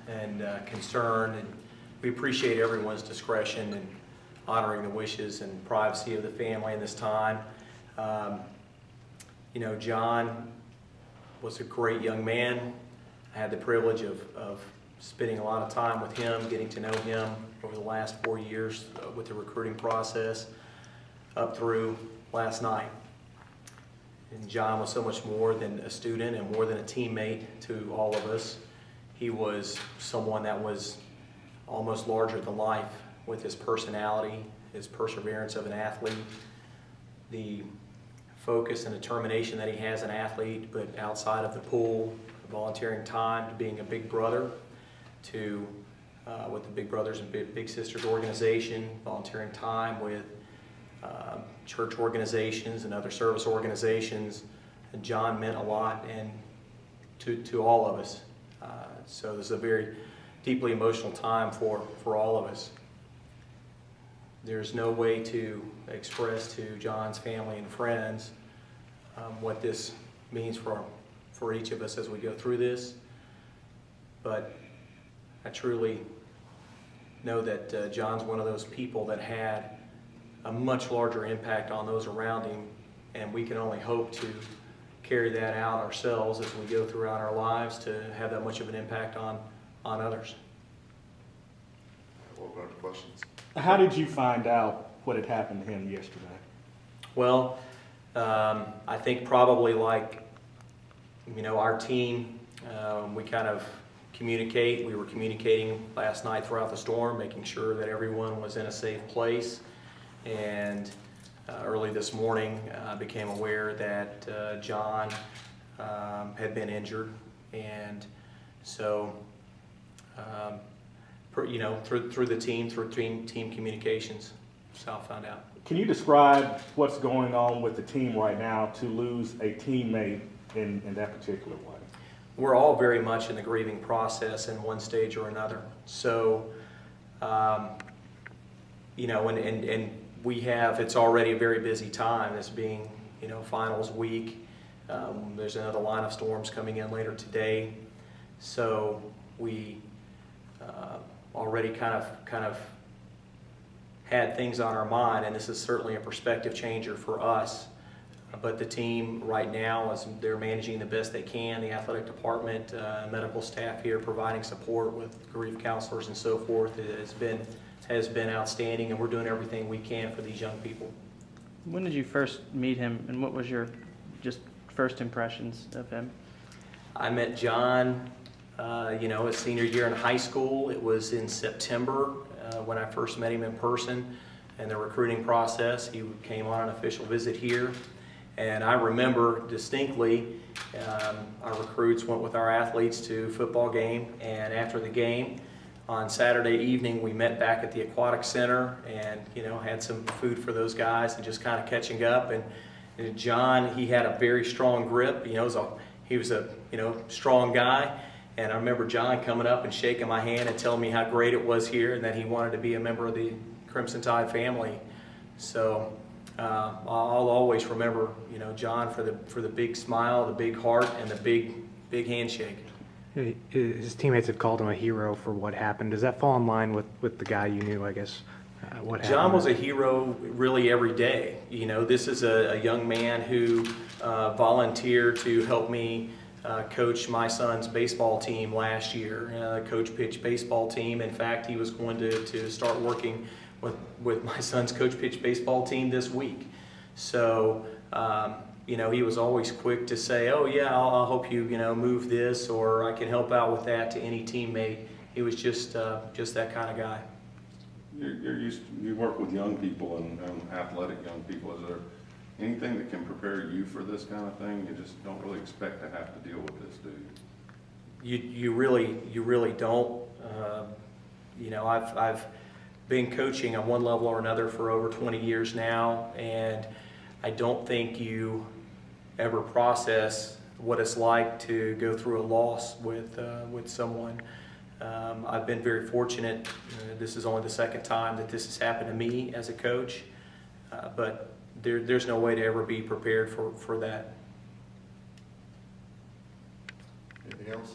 and concern, and we appreciate everyone's discretion and honoring the wishes and privacy of the family in this time. You know, John was a great young man. I had the privilege of spending a lot of time with him, getting to know him over the last 4 years with the recruiting process up through last night. And John was so much more than a student and more than a teammate to all of us. He was someone that was almost larger than life with his personality, his perseverance of an athlete, the focus and determination that he has an athlete, but outside of the pool, volunteering time, to being a big brother, to with the Big Brothers and Big Sisters organization, volunteering time with church organizations and other service organizations. And John meant a lot and to all of us. So this is a very deeply emotional time for all of us. There's no way to express to John's family and friends what this means for each of us as we go through this. But I truly know that John's one of those people that had a much larger impact on those around him, and we can only hope to carry that out ourselves as we go throughout our lives to have that much of an impact on others. What about questions? How did you find out what had happened to him yesterday? Well, I think probably like, you know, our team, we kind of communicate. We were communicating last night throughout the storm, making sure that everyone was in a safe place. And early this morning, I became aware that John had been injured, and so you know, through the team, through team communications, so I found out. Can you describe what's going on with the team right now to lose a teammate in that particular way? We're all very much in the grieving process in one stage or another. So, you know, and we have, it's already a very busy time, this being, you know, finals week. There's another line of storms coming in later today. So we already kind of had things on our mind, and this is certainly a perspective changer for us. But the team right now, as they're managing the best they can, the athletic department, medical staff here providing support with grief counselors and so forth, has been outstanding, and we're doing everything we can for these young people. When did you first meet him, and what was your just first impressions of him? I met John, you know, his senior year in high school. It was in September when I first met him in person in the recruiting process. He came on an official visit here. And I remember distinctly, our recruits went with our athletes to a football game, and after the game on Saturday evening, we met back at the aquatic center and, you know, had some food for those guys and just kind of catching up. And John, he had a very strong grip. You know, he was a you know, strong guy. And I remember John coming up and shaking my hand and telling me how great it was here and that he wanted to be a member of the Crimson Tide family. So I'll always remember, you know, John for the big smile, the big heart, and the big handshake. His teammates have called him a hero for what happened. Does that fall in line with the guy you knew, I guess? What happened? John was a hero really every day. You know, this is a young man who volunteered to help me coach my son's baseball team last year, coach pitch baseball team. In fact, he was going to start working with my son's coach pitch baseball team this week. So, you know, he was always quick to say, oh yeah, I'll help you, you know, move this, or I can help out with that to any teammate. He was just that kind of guy. You work with young people and athletic young people. Is there anything that can prepare you for this kind of thing? You just don't really expect to have to deal with this, do you? You really don't. You know, I've been coaching on one level or another for over 20 years now, and I don't think you ever process what it's like to go through a loss with someone. I've been very fortunate. This is only the second time that this has happened to me as a coach, but there's no way to ever be prepared for that. Anything else?